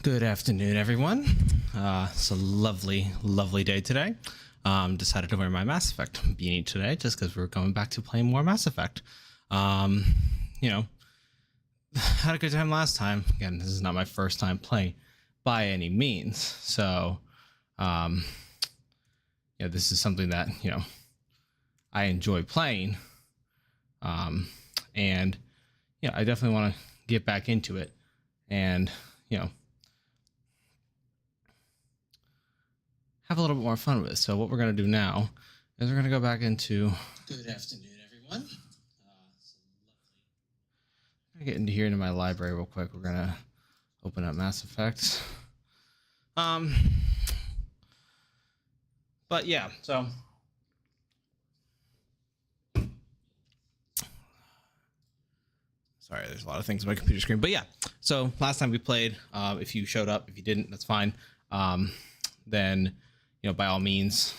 Good afternoon, everyone. It's a lovely, lovely day today. Decided to wear my Mass Effect beanie today just because we're going back to playing more Mass Effect. You know, had a good time last time. Again, this is not my first time playing by any means. So, this is something that, I enjoy playing. And I definitely want to get back into it and, have a little bit more fun with it. So what we're going to do now is we're going to go back into... Good afternoon, everyone. I'm going to get into here into my library real quick. We're going to open up Mass Effect. But yeah, so... Sorry, there's a lot of things on my computer screen. But yeah, so last time we played, if you showed up, if you didn't, that's fine. Then... by all means,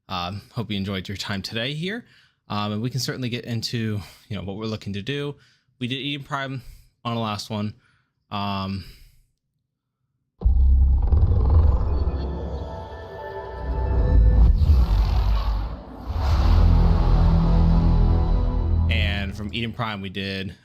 hope you enjoyed your time today here. And we can certainly get into, what we're looking to do. We did Eden Prime on the last one. And from Eden Prime, we did...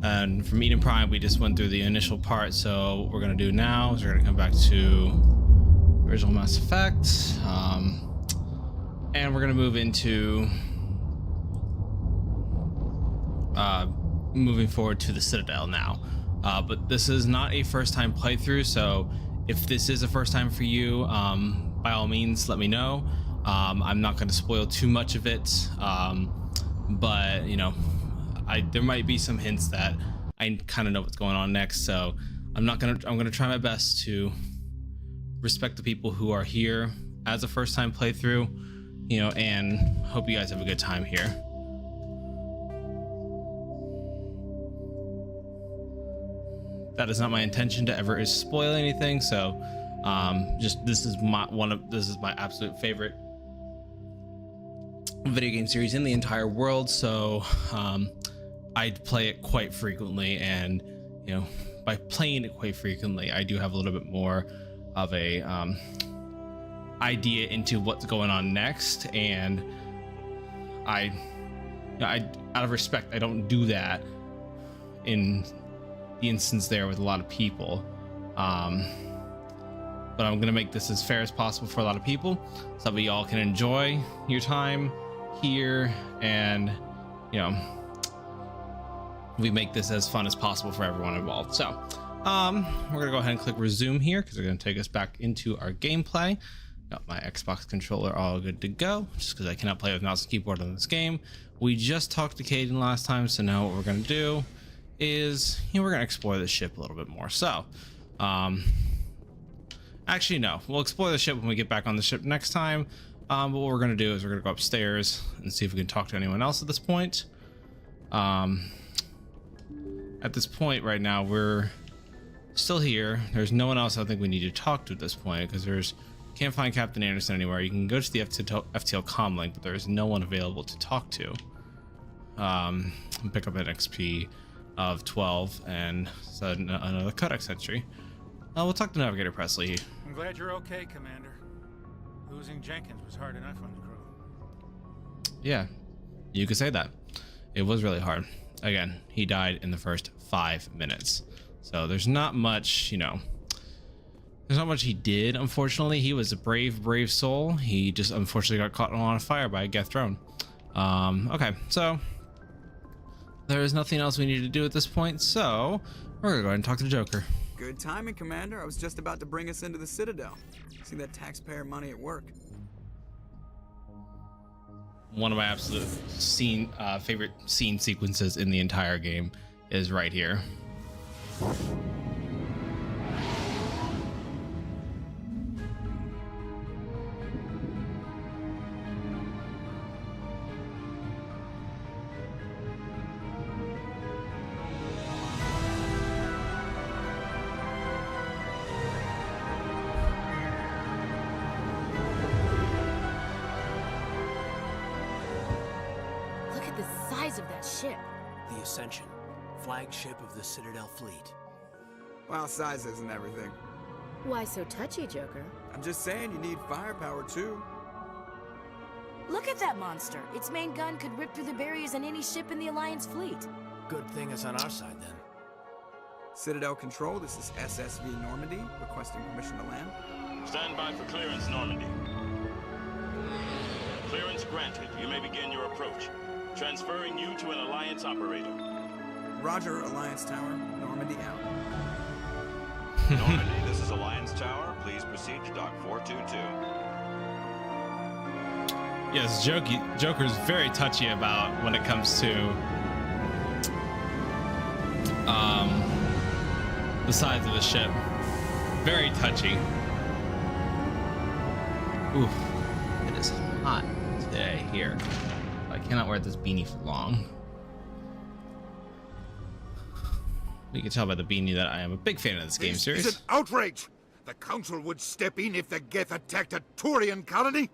And from Eden Prime, we just went through the initial part. So what we're going to do now is we're going to come back to original Mass Effect. And we're going to move into moving forward to the Citadel now. But this is not a first time playthrough. So if this is a first time for you, by all means, let me know. I'm not going to spoil too much of it. But, there might be some hints that I kind of know what's going on next, so I'm gonna try my best to respect the people who are here as a first time playthrough, and hope you guys have a good time here. That is not my intention to ever spoil anything, so this is my absolute favorite video game series in the entire world, so I play it quite frequently, and by playing it quite frequently, I do have a little bit more of a idea into what's going on next, and I out of respect, I don't do that in the instance there with a lot of people, but I'm gonna make this as fair as possible for a lot of people so that we all can enjoy your time here, and we make this as fun as possible for everyone involved. So we're gonna go ahead and click resume here because they're gonna take us back into our gameplay. Got my Xbox controller all good to go, just because I cannot play with mouse and keyboard on this game. We just talked to Caden last time, so now what we're gonna do is we're gonna explore the ship a little bit more. So actually no, we'll explore the ship when we get back on the ship next time. But what we're gonna do is we're gonna go upstairs and see if we can talk to anyone else at this point. At this point right now, we're still here. There's no one else I think we need to talk to at this point, because can't find Captain Anderson anywhere. You can go to the FTL comm link, but there's no one available to talk to. Pick up an XP of 12 and set another codex entry. We'll talk to Navigator Presley. I'm glad you're okay, Commander. Losing Jenkins was hard enough on the crew. Yeah, you could say that. It was really hard. Again, he died in the first 5 minutes. So there's not much, there's not much he did, unfortunately. He was a brave soul. He just unfortunately got caught on fire by a Geth drone. Okay, so there is nothing else we need to do at this point. So we're gonna go ahead and talk to the Joker. Good timing, Commander. I was just about to bring us into the Citadel. See that taxpayer money at work. One of my absolute favorite scene sequences in the entire game is right here. size of that ship? The Ascension, flagship of the Citadel fleet. Well, size isn't everything. Why so touchy, Joker? I'm just saying you need firepower too. Look at that monster. Its main gun could rip through the barriers in any ship in the Alliance fleet. Good thing it's on our side, then. Citadel Control, this is SSV Normandy, requesting permission to land. Stand by for clearance, Normandy. Clearance granted. You may begin your approach. Transferring you to an Alliance operator. Roger, Alliance Tower, Normandy out. Normandy, this is Alliance Tower. Please proceed to Dock 422. Yes, Joker's very touchy about when it comes to the size of the ship. Very touchy. Oof, it is hot today here. I cannot wear this beanie for long. You can tell by the beanie that I am a big fan of this game series. It's an outrage! The Council would step in if the Geth attacked a Turian colony?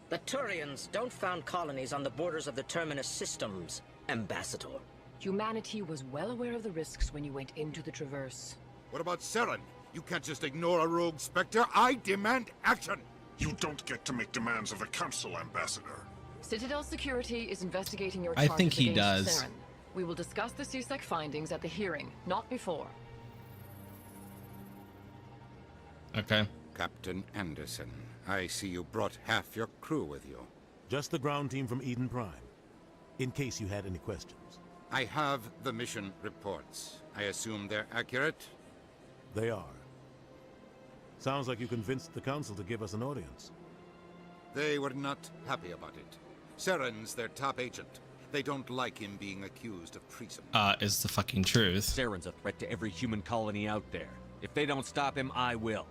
The Turians don't found colonies on the borders of the Terminus systems, Ambassador. Humanity was well aware of the risks when you went into the Traverse. What about Saren? You can't just ignore a rogue Spectre. I demand action! You don't get to make demands of the Council, Ambassador. Citadel Security is investigating your I charges think he against does. Saren. We will discuss the CSEC findings at the hearing, not before. Okay. Captain Anderson, I see you brought half your crew with you. Just the ground team from Eden Prime, in case you had any questions. I have the mission reports. I assume they're accurate? They are. Sounds like you convinced the Council to give us an audience. They were not happy about it. Saren's their top agent. They don't like him being accused of treason. Is the fucking truth. Saren's a threat to every human colony out there. If they don't stop him, I will.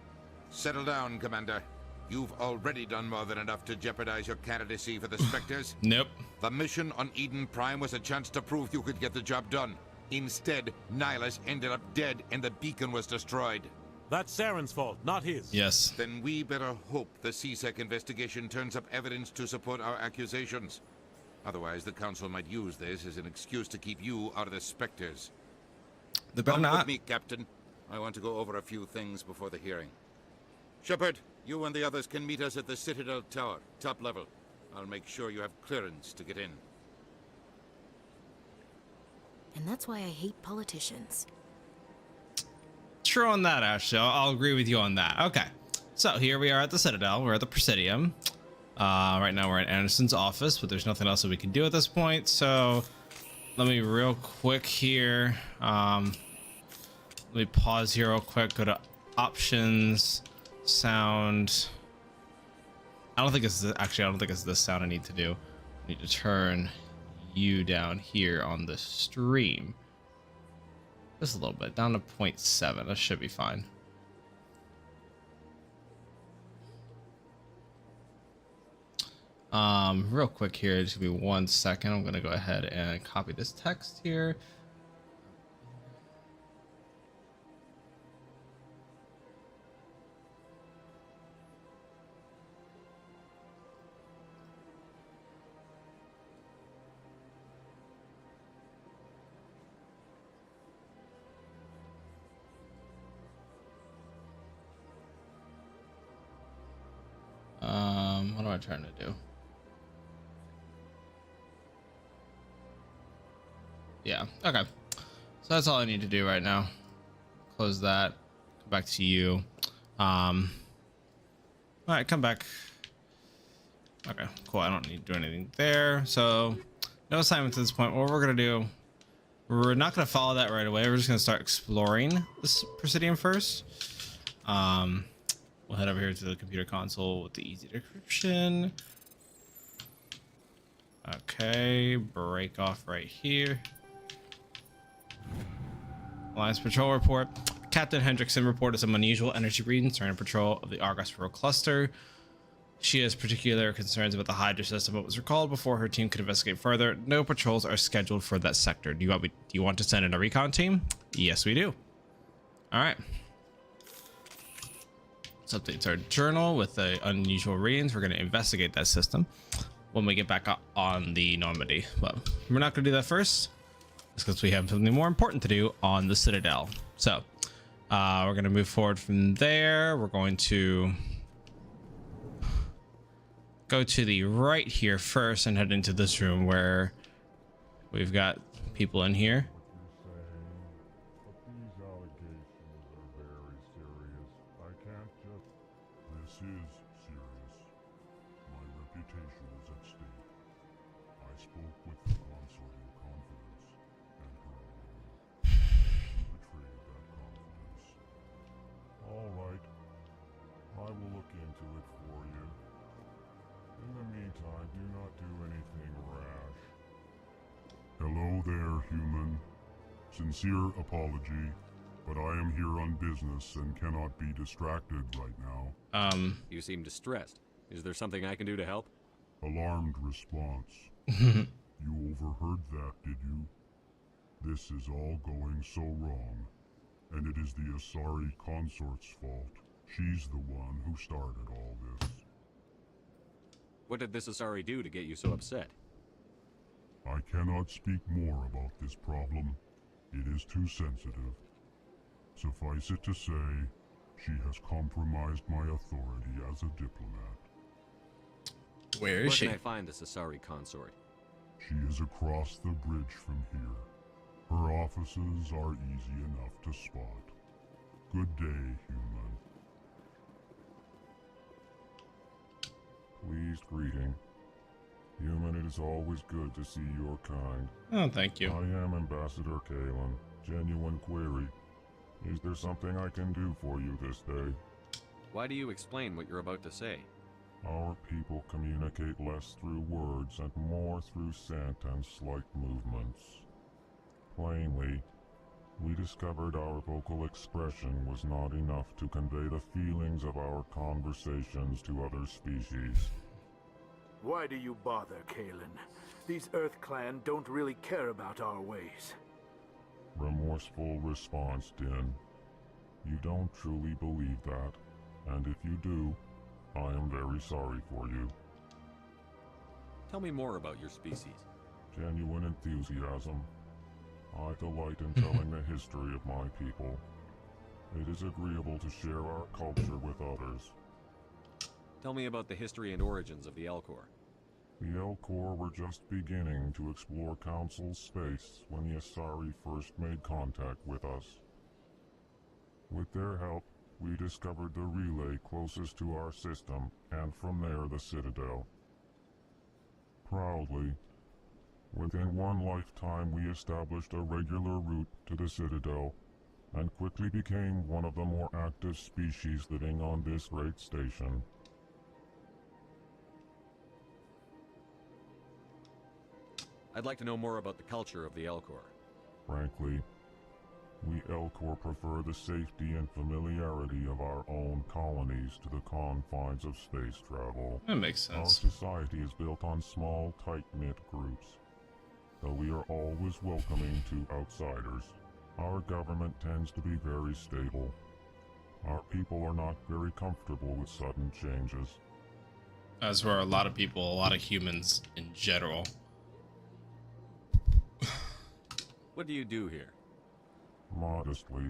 Settle down, Commander. You've already done more than enough to jeopardize your candidacy for the Spectres. Nope. The mission on Eden Prime was a chance to prove you could get the job done. Instead, Nihilus ended up dead and the beacon was destroyed. That's Saren's fault, not his. Yes. Then we better hope the CSEC investigation turns up evidence to support our accusations. Otherwise, the Council might use this as an excuse to keep you out of the Spectres. They better Come not. with me, Captain. I want to go over a few things before the hearing. Shepard, you and the others can meet us at the Citadel Tower, top level. I'll make sure you have clearance to get in. And that's why I hate politicians. True on that, Ashley. I'll agree with you on that. Okay. So here we are at the Citadel. We're at the Presidium. Right now we're at Anderson's office, but there's nothing else that we can do at this point. So let me real quick here. Let me pause here real quick. Go to options, sound. I don't think it's this sound I need to do. I need to turn you down here on the stream. Just a little bit, down to 0.7. That should be fine. Real quick here, just give me 1 second. I'm gonna go ahead and copy this text here. What am I trying to do? Yeah, okay. So that's all I need to do right now. Close that. Come back to you. All right, come back. Okay, cool. I don't need to do anything there. So no assignment at this point. What we're gonna do, we're not gonna follow that right away. We're just gonna start exploring this Presidium first. We'll head over here to the computer console with the easy decryption. Okay, break off right here. Alliance Patrol Report. Captain Hendrickson reported some unusual energy readings during a patrol of the Argos Row Cluster. She has particular concerns about the Hydra system, but was recalled before her team could investigate further. No patrols are scheduled for that sector. Do you want to send in a recon team? Yes, we do. All right. Let's update our journal with the unusual readings. We're going to investigate that system. when we get back on the Normandy. But we're not going to do that first. It's because we have something more important to do on the Citadel. So we're going to move forward from there. We're going to go to the right here first and head into this room where we've got people in here. This is serious. My reputation is at stake. I spoke with the consort in confidence, and her alone. She betrayed that confidence. All right. I will look into it for you. In the meantime, do not do anything rash. Hello there, human. Sincere apology, but I am here on business and cannot be distracted right now. You seem distressed. Is there something I can do to help? Alarmed response. You overheard that, did you? This is all going so wrong, and it is the Asari consort's fault. She's the one who started all this. What did this Asari do to get you so upset? I cannot speak more about this problem. It is too sensitive. Suffice it to say, she has compromised my authority as a diplomat. Where is she? Where can I find this Asari consort? She is across the bridge from here. Her offices are easy enough to spot. Good day, human. Pleased greeting. Human, it is always good to see your kind. Oh, thank you. I am Ambassador Kalen. Genuine query. Is there something I can do for you this day? Why do you explain what you're about to say? Our people communicate less through words and more through scent and slight movements. Plainly, we discovered our vocal expression was not enough to convey the feelings of our conversations to other species. Why do you bother, Kalen? These Earth Clan don't really care about our ways. Remorseful response, Din. You don't truly believe that, and if you do, I am very sorry for you. Tell me more about your species. Genuine enthusiasm. I delight in telling the history of my people. It is agreeable to share our culture with others. Tell me about the history and origins of the Elcor. The Elcor were just beginning to explore Council's space when the Asari first made contact with us. With their help, we discovered the relay closest to our system, and from there the Citadel. Proudly, within one lifetime we established a regular route to the Citadel, and quickly became one of the more active species living on this great station. I'd like to know more about the culture of the Elcor. Frankly, we Elcor prefer the safety and familiarity of our own colonies to the confines of space travel. That makes sense. Our society is built on small, tight-knit groups. Though we are always welcoming to outsiders, our government tends to be very stable. Our people are not very comfortable with sudden changes. As were a lot of people, a lot of humans in general. What do you do here? Modestly,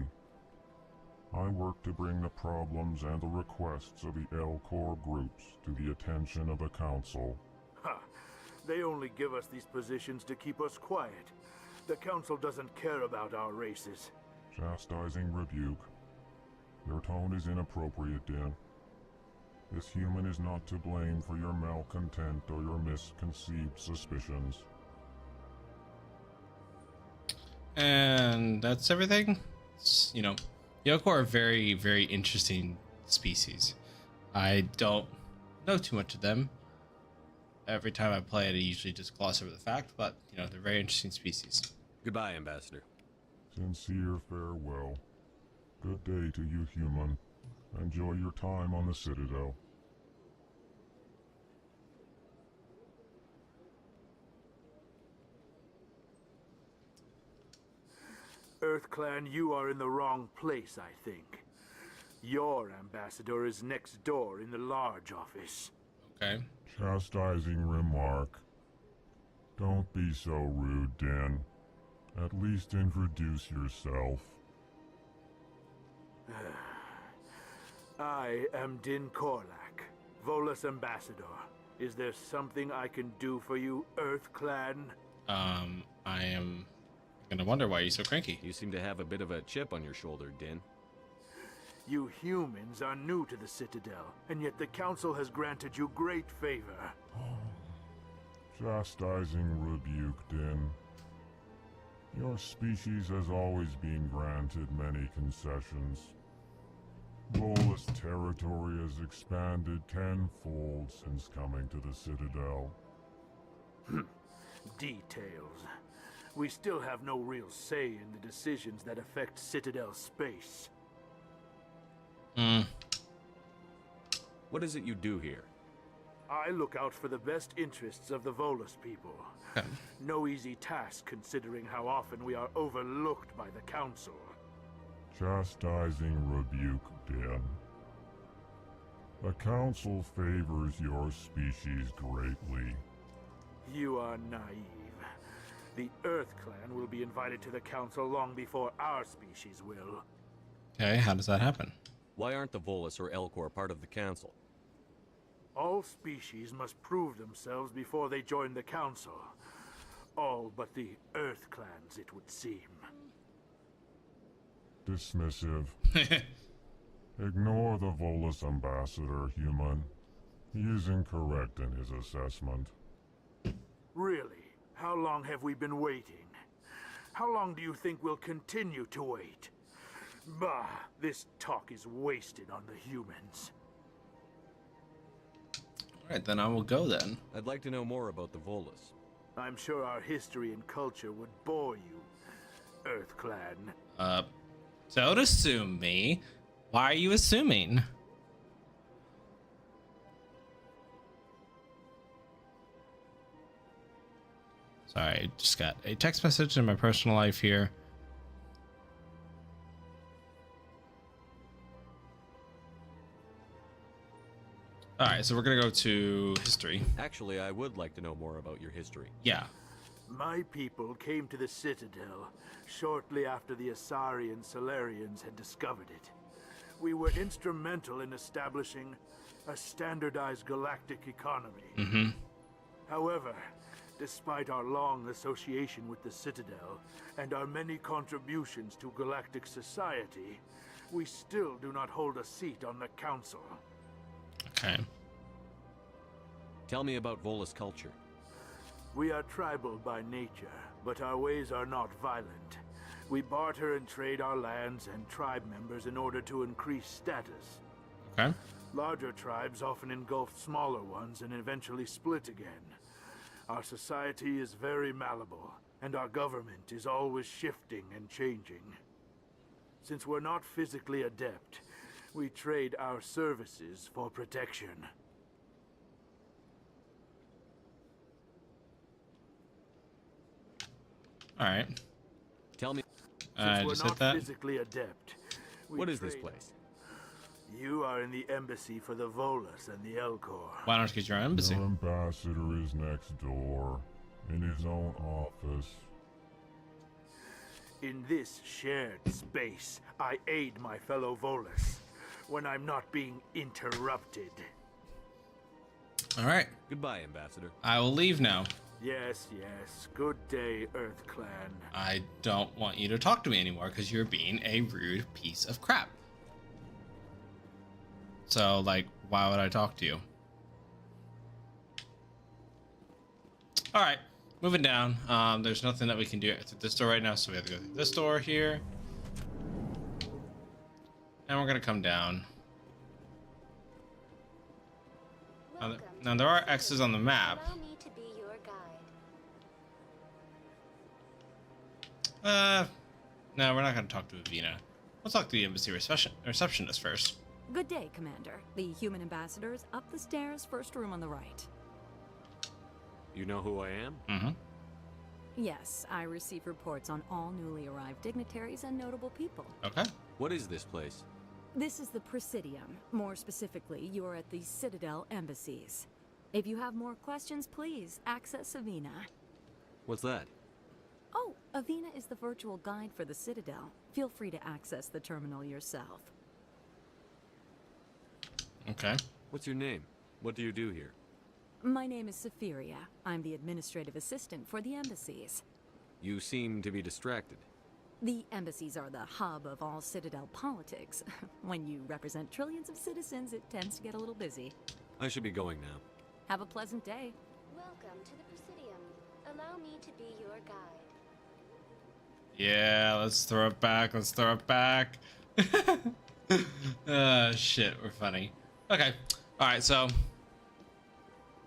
I work to bring the problems and the requests of the Elcor groups to the attention of the Council. Ha! They only give us these positions to keep us quiet. The Council doesn't care about our races. Chastising rebuke. Your tone is inappropriate, Din. This human is not to blame for your malcontent or your misconceived suspicions. And that's everything. You know, Yoko are very, very interesting species. I don't know too much of them. Every time I play it, I usually just gloss over the fact, but, you know, they're very interesting species. Goodbye, Ambassador. Sincere farewell. Good day to you, human. Enjoy your time on the Citadel. Earth Clan, you are in the wrong place, I think. Your ambassador is next door in the large office. Okay. Chastising remark. Don't be so rude, Din. At least introduce yourself. I am Din Korlak, Volus Ambassador. Is there something I can do for you, Earth Clan? I am gonna wonder why you're so cranky. You seem to have a bit of a chip on your shoulder, Din. You humans are new to the Citadel, and yet the Council has granted you great favor. Chastising rebuke, Din. Your species has always been granted many concessions. Volus territory has expanded tenfold since coming to the Citadel. Details. We still have no real say in the decisions that affect Citadel space. What is it you do here? I look out for the best interests of the Volus people. No easy task considering how often we are overlooked by the Council. Chastising rebuke, Din. The Council favors your species greatly. You are naive. The Earth Clan will be invited to the Council long before our species will. Okay, how does that happen? Why aren't the Volus or Elcor part of the Council? All species must prove themselves before they join the Council. All but the Earth Clans, it would seem. Dismissive. Ignore the Volus ambassador, human. He is incorrect in his assessment. Really? How long have we been waiting? How long do you think we'll continue to wait? Bah, this talk is wasted on the humans. Alright, then I will go then. I'd like to know more about the Volus. I'm sure our history and culture would bore you, Earth Clan. Don't assume me. Why are you assuming? Sorry, I just got a text message in my personal life here. Alright, so we're gonna go to history. Actually, I would like to know more about your history. Yeah. My people came to the Citadel shortly after the Asari Solarians had discovered it. We were instrumental in establishing a standardized galactic economy. However, despite our long association with the Citadel and our many contributions to galactic society, we still do not hold a seat on the Council. Okay. Tell me about Volus culture. We are tribal by nature, but our ways are not violent. We barter and trade our lands and tribe members in order to increase status. Okay. Larger tribes often engulf smaller ones and eventually split again. Our society is very malleable, and our government is always shifting and changing. Since we're not physically adept, we trade our services for protection. All right. Tell me. I just hit that. Physically adept. What is this place? You are in the embassy for the Volus and the Elcor. Why don't you get your own embassy? Your ambassador is next door, in his own office. In this shared space, I aid my fellow Volus when I'm not being interrupted. All right. Goodbye, Ambassador. I will leave now. Yes, yes. Good day, Earth Clan. I don't want you to talk to me anymore because you're being a rude piece of crap. So, like, why would I talk to you? All right, moving down. There's nothing that we can do through this door right now, so we have to go through this door here. And we're gonna come down. Now there are X's on the map. Allow me to be your guide. No, we're not gonna talk to Avina. Let's talk to the embassy receptionist first. Good day, Commander. The human ambassador is up the stairs, first room on the right. You know who I am? Mm-hmm. Yes, I receive reports on all newly arrived dignitaries and notable people. Okay. What is this place? This is the Presidium. More specifically, you are at the Citadel embassies. If you have more questions, please access Avina. What's that? Oh, Avina is the virtual guide for the Citadel. Feel free to access the terminal yourself. Okay. What's your name? What do you do here? My name is Safiria. I'm the administrative assistant for the embassies. You seem to be distracted. The embassies are the hub of all Citadel politics. When you represent trillions of citizens, it tends to get a little busy. I should be going now. Have a pleasant day. Welcome to the Presidium. Allow me to be your guide. Yeah, let's throw it back. Let's throw it back. Shit, we're funny. Okay. All right, so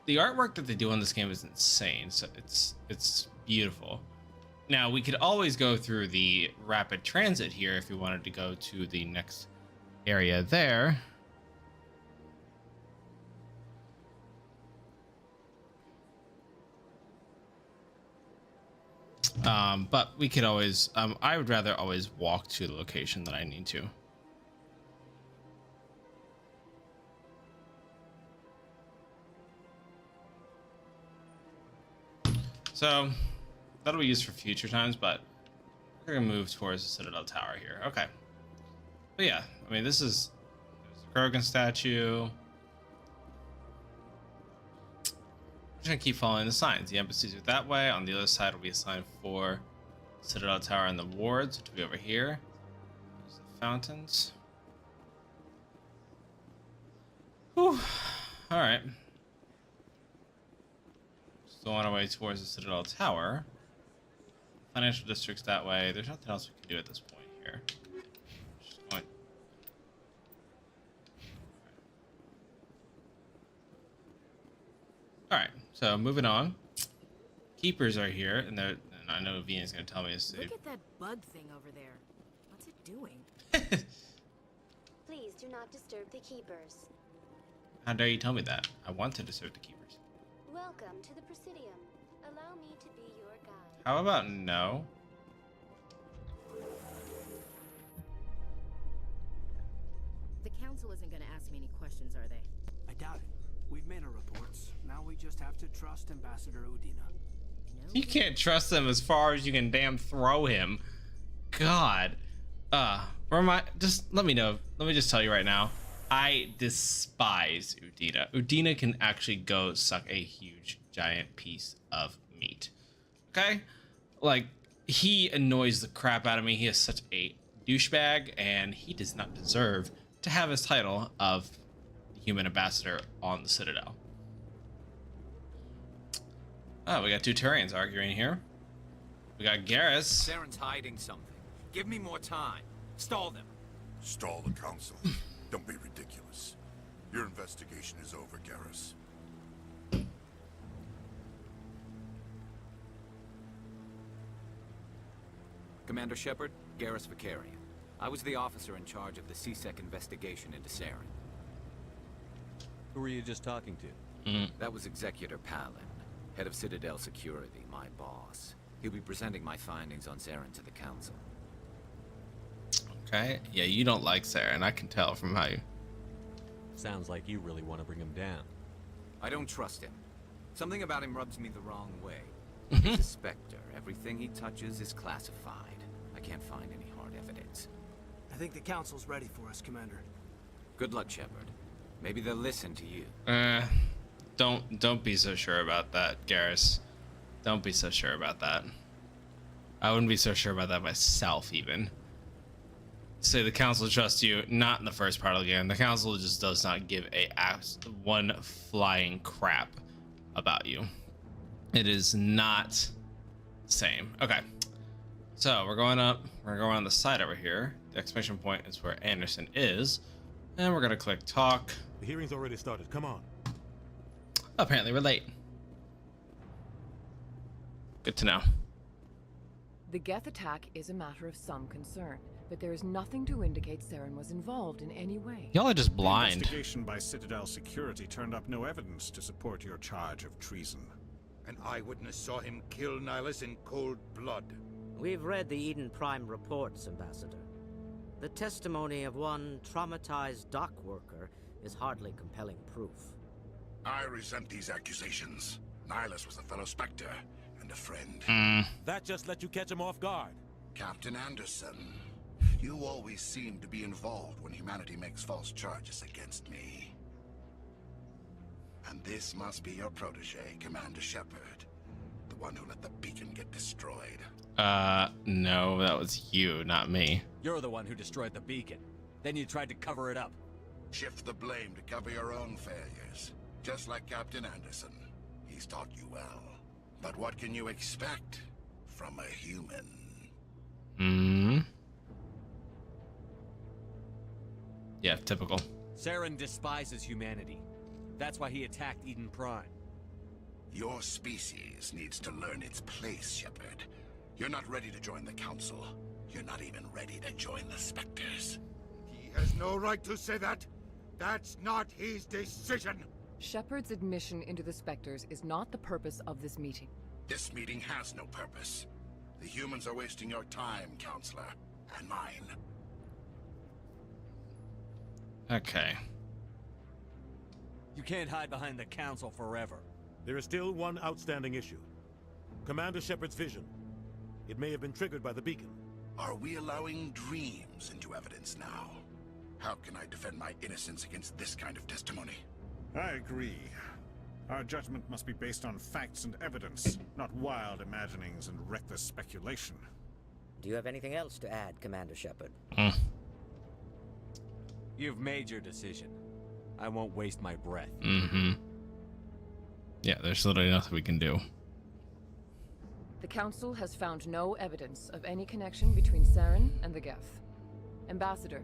the artwork that they do on this game is insane. So it's beautiful. Now, we could always go through the rapid transit here if we wanted to go to the next area there. But we could always, I would rather always walk to the location that I need to. So that'll be used for future times, but we're gonna move towards the Citadel Tower here. Okay. But yeah, I mean, there's the Krogan statue. I'm just gonna keep following the signs. The embassies are that way. On the other side will be a sign for Citadel Tower and the wards, which will be over here. There's the fountains. Whew. All right. Still on our way towards the Citadel Tower. Financial districts that way. There's nothing else we can do at this point here. Just going. All right. So moving on. Keepers are here, and I know Vienna's going to tell me to save. Look at that bug thing over there. What's it doing? Please do not disturb the keepers. How dare you tell me that? I want to disturb the keepers. Welcome to the Presidium. Allow me to be your guide. How about no? The council isn't going to ask me any questions, are they? I doubt it. We've made our reports. Now we just have to trust Ambassador Udina. You can't trust him as far as you can damn throw him. God. Just let me know. Let me just tell you right now. I despise Udina. Udina can actually go suck a huge, giant piece of meat. Okay? Like, he annoys the crap out of me. He is such a douchebag, and he does not deserve to have his title of human ambassador on the Citadel. Oh, we got two Turians arguing here. We got Garrus. Saren's hiding something. Give me more time. Stall them. Stall the council. Don't be ridiculous. Your investigation is over, Garrus. Commander Shepard, Garrus Vicarian. I was the officer in charge of the C-Sec investigation into Saren. Who were you just talking to? That was Executor Palin, head of Citadel Security, my boss. He'll be presenting my findings on Saren to the council. Okay. Yeah, you don't like Saren. I can tell from how you... Sounds like you really want to bring him down. I don't trust him. Something about him rubs me the wrong way. He's a Spectre. Everything he touches is classified. I can't find any hard evidence. I think the council's ready for us, Commander. Good luck, Shepard. Maybe they'll listen to you. Don't be so sure about that, Garrus. Don't be so sure about that. I wouldn't be so sure about that myself, even. Say the council trusts you, not in the first part of the game. The council just does not give one flying crap about you. It is not the same. Okay. So we're going up. We're going to go on the side over here. The exclamation point is where Anderson is. And we're going to click talk. The hearing's already started. Come on. Apparently we're late. Good to know. The Geth attack is a matter of some concern, but there is nothing to indicate Saren was involved in any way. Y'all are just blind. The investigation by Citadel Security turned up no evidence to support your charge of treason. An eyewitness saw him kill Nihilus in cold blood. We've read the Eden Prime reports, Ambassador. The testimony of one traumatized dock worker is hardly compelling proof. I resent these accusations. Nihilus was a fellow Spectre and a friend. That just let you catch him off guard. Captain Anderson, you always seem to be involved when humanity makes false charges against me. And this must be your protege, Commander Shepard. The one who let the beacon get destroyed. No, that was you, not me. You're the one who destroyed the beacon. Then you tried to cover it up. Shift the blame to cover your own failures. Just like Captain Anderson. He's taught you well. But what can you expect from a human? Yeah, typical. Saren despises humanity. That's why he attacked Eden Prime. Your species needs to learn its place, Shepard. You're not ready to join the Council. You're not even ready to join the Spectres. He has no right to say that. That's not his decision. Shepard's admission into the Spectres is not the purpose of this meeting. This meeting has no purpose. The humans are wasting your time, Counselor, and mine. Okay. You can't hide behind the Council forever. There is still one outstanding issue. Commander Shepard's vision. It may have been triggered by the beacon. Are we allowing dreams into evidence now? How can I defend my innocence against this kind of testimony? I agree. Our judgment must be based on facts and evidence, not wild imaginings and reckless speculation. Do you have anything else to add, Commander Shepard? You've made your decision. I won't waste my breath. Yeah, there's literally nothing we can do. The Council has found no evidence of any connection between Saren and the Geth. Ambassador,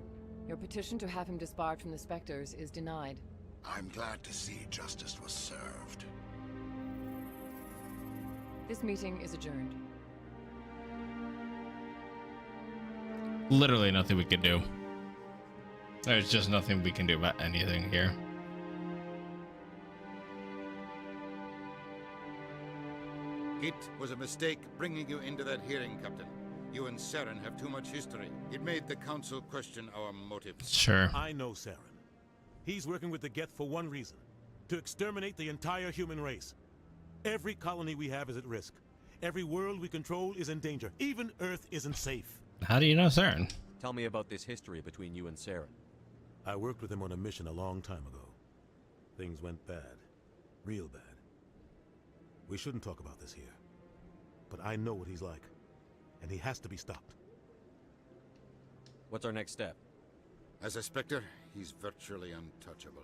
your petition to have him disbarred from the Spectres is denied. I'm glad to see justice was served. This meeting is adjourned. Literally nothing we can do. There's just nothing we can do about anything here. It was a mistake bringing you into that hearing, Captain. You and Saren have too much history. It made the Council question our motives. Sure. I know Saren. He's working with the Geth for one reason. To exterminate the entire human race. Every colony we have is at risk. Every world we control is in danger. Even Earth isn't safe. How do you know Saren? Tell me about this history between you and Saren. I worked with him on a mission a long time ago. Things went bad. Real bad. We shouldn't talk about this here. But I know what he's like. And he has to be stopped. What's our next step? As a Spectre, he's virtually untouchable.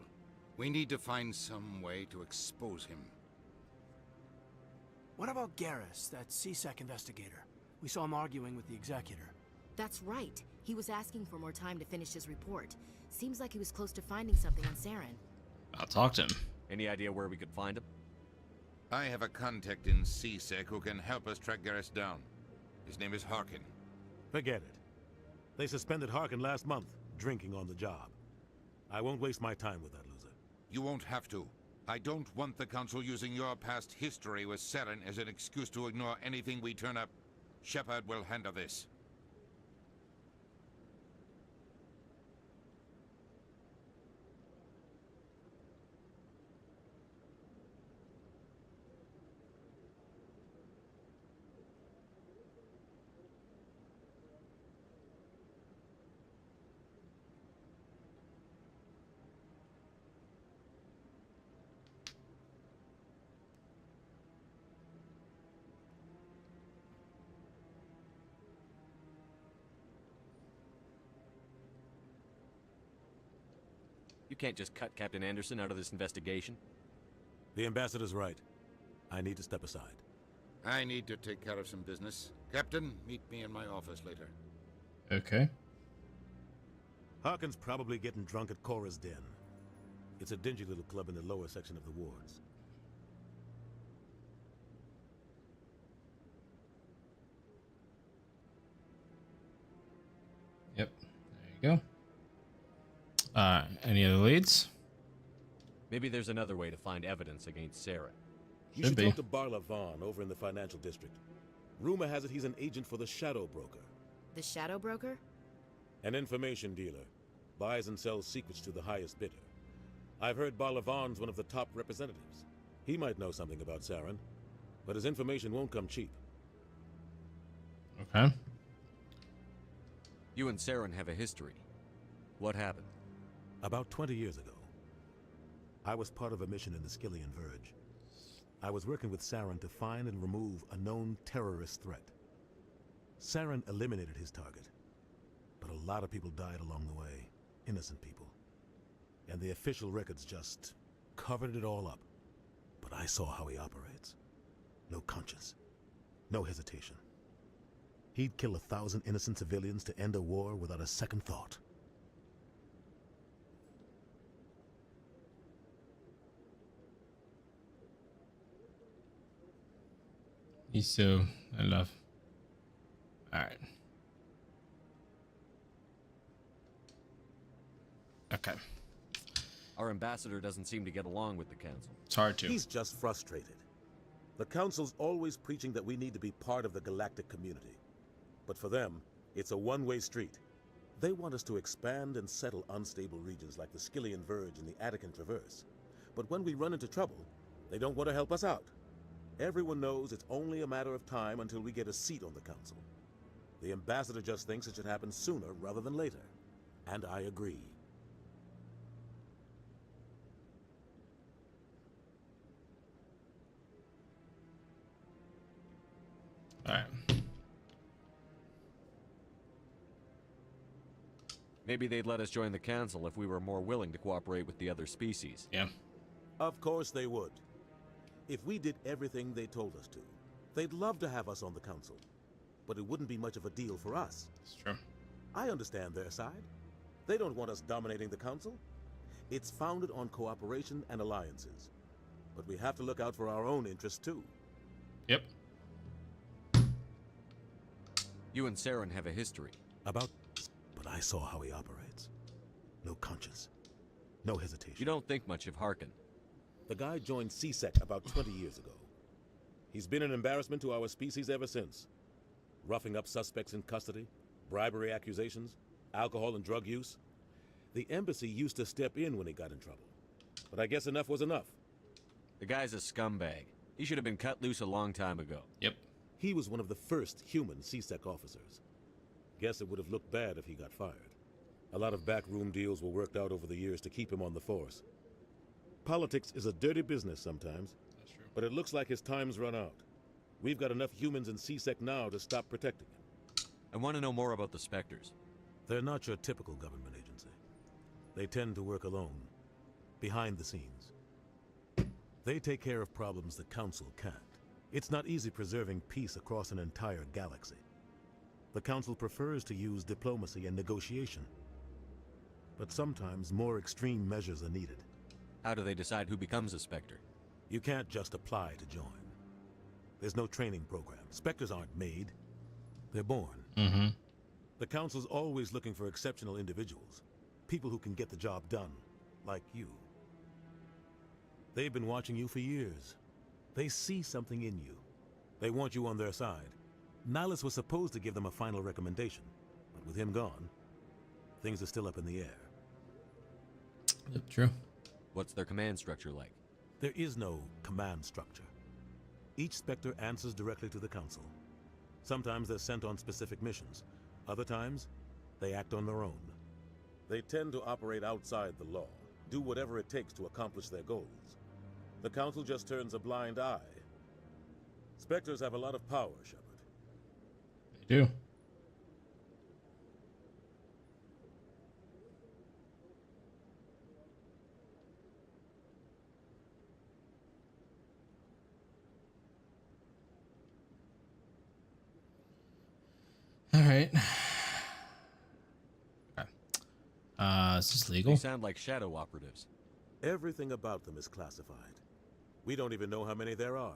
We need to find some way to expose him. What about Garrus, that CSEC investigator? We saw him arguing with the Executor. That's right. He was asking for more time to finish his report. Seems like he was close to finding something on Saren. I'll talk to him. Any idea where we could find him? I have a contact in CSEC who can help us track Garrus down. His name is Harkin. Forget it. They suspended Harkin last month, drinking on the job. I won't waste my time with that loser. You won't have to. I don't want the Council using your past history with Saren as an excuse to ignore anything we turn up. Shepard will handle this. You can't just cut Captain Anderson out of this investigation. The Ambassador's right. I need to step aside. I need to take care of some business. Captain, meet me in my office later. Okay. Harkin's probably getting drunk at Cora's Den. It's a dingy little club in the lower section of the wards. Yep. There you go. Any other leads? Maybe there's another way to find evidence against Saren. You should talk to Barla Vaughn over in the financial district. Rumor has it he's an agent for the Shadow Broker. The Shadow Broker? An information dealer. Buys and sells secrets to the highest bidder. I've heard Balavan's one of the top representatives. He might know something about Saren, but his information won't come cheap. Okay. You and Saren have a history. What happened? About 20 years ago, I was part of a mission in the Skillian Verge. I was working with Saren to find and remove a known terrorist threat. Saren eliminated his target, but a lot of people died along the way, innocent people. And the official records just covered it all up. But I saw how he operates. No conscience, no hesitation. He'd kill 1,000 innocent civilians to end a war without a second thought. He's so I love. All right. Okay. Our ambassador doesn't seem to get along with the council. It's hard to. He's just frustrated. The council's always preaching that we need to be part of the galactic community. But for them, it's a one-way street. They want us to expand and settle unstable regions like the Skillian Verge and the Attican Traverse. But when we run into trouble, they don't want to help us out. Everyone knows it's only a matter of time until we get a seat on the council. The ambassador just thinks it should happen sooner rather than later. And I agree. All right. Maybe they'd let us join the council if we were more willing to cooperate with the other species. Yeah. Of course they would. If we did everything they told us to, they'd love to have us on the council. But it wouldn't be much of a deal for us. It's true. I understand their side. They don't want us dominating the council. It's founded on cooperation and alliances. But we have to look out for our own interests too. Yep. You and Saren have a history. But I saw how he operates. No conscience. No hesitation. You don't think much of Harkin. The guy joined CSEC about 20 years ago. He's been an embarrassment to our species ever since. Roughing up suspects in custody, bribery accusations, alcohol and drug use. The embassy used to step in when he got in trouble. But I guess enough was enough. The guy's a scumbag. He should have been cut loose a long time ago. Yep. He was one of the first human CSEC officers. Guess it would have looked bad if he got fired. A lot of backroom deals were worked out over the years to keep him on the force. Politics is a dirty business sometimes. That's true. But it looks like his time's run out. We've got enough humans in CSEC now to stop protecting him. I want to know more about the Spectres. They're not your typical government agency. They tend to work alone, behind the scenes. They take care of problems the Council can't. It's not easy preserving peace across an entire galaxy. The Council prefers to use diplomacy and negotiation. But sometimes more extreme measures are needed. How do they decide who becomes a Spectre? You can't just apply to join. There's no training program. Spectres aren't made. They're born. Mm-hmm. The Council's always looking for exceptional individuals. People who can get the job done. Like you. They've been watching you for years. They see something in you. They want you on their side. Nihilus was supposed to give them a final recommendation. But with him gone, things are still up in the air. Yep, true. What's their command structure like? There is no command structure. Each Spectre answers directly to the Council. Sometimes they're sent on specific missions. Other times, they act on their own. They tend to operate outside the law, do whatever it takes to accomplish their goals. The Council just turns a blind eye. Spectres have a lot of power, Shepard. They do. All right. Is this legal? They sound like shadow operatives. Everything about them is classified. We don't even know how many there are.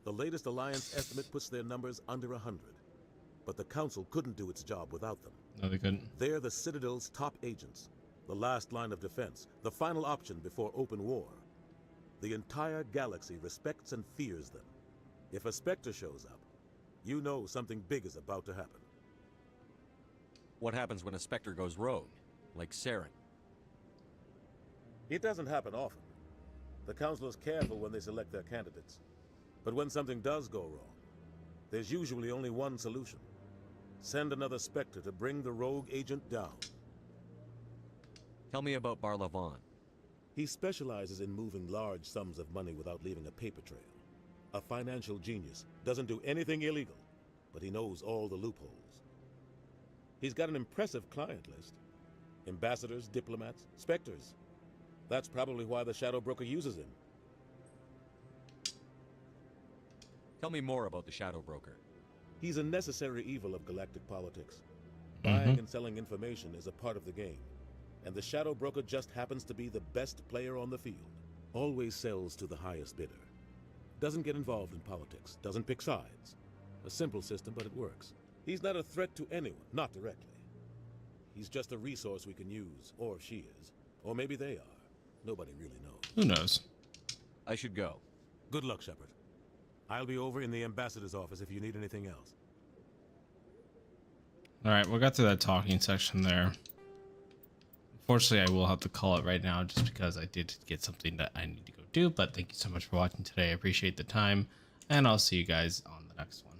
The latest Alliance estimate puts their numbers under 100. But the Council couldn't do its job without them. No, they couldn't. They're the Citadel's top agents, the last line of defense, the final option before open war. The entire galaxy respects and fears them. If a Spectre shows up, you know something big is about to happen. What happens when a Spectre goes rogue, like Saren? It doesn't happen often. The Council is careful when they select their candidates. But when something does go wrong, there's usually only one solution. Send another Spectre to bring the rogue agent down. Tell me about Barlavon. He specializes in moving large sums of money without leaving a paper trail. A financial genius, doesn't do anything illegal, but he knows all the loopholes. He's got an impressive client list. Ambassadors, diplomats, Spectres. That's probably why the Shadow Broker uses him. Tell me more about the Shadow Broker. He's a necessary evil of galactic politics. Buying and selling information is a part of the game, and the Shadow Broker just happens to be the best player on the field. Always sells to the highest bidder. Doesn't get involved in politics, doesn't pick sides. A simple system, but it works. He's not a threat to anyone, not directly. He's just a resource we can use, or she is. Or maybe they are. Nobody really knows. Who knows? I should go. Good luck, Shepard. I'll be over in the ambassador's office if you need anything else. All right, we got through that talking section there. Unfortunately, I will have to call it right now just because I did get something that I need to go do. But thank you so much for watching today. I appreciate the time, and I'll see you guys on the next one.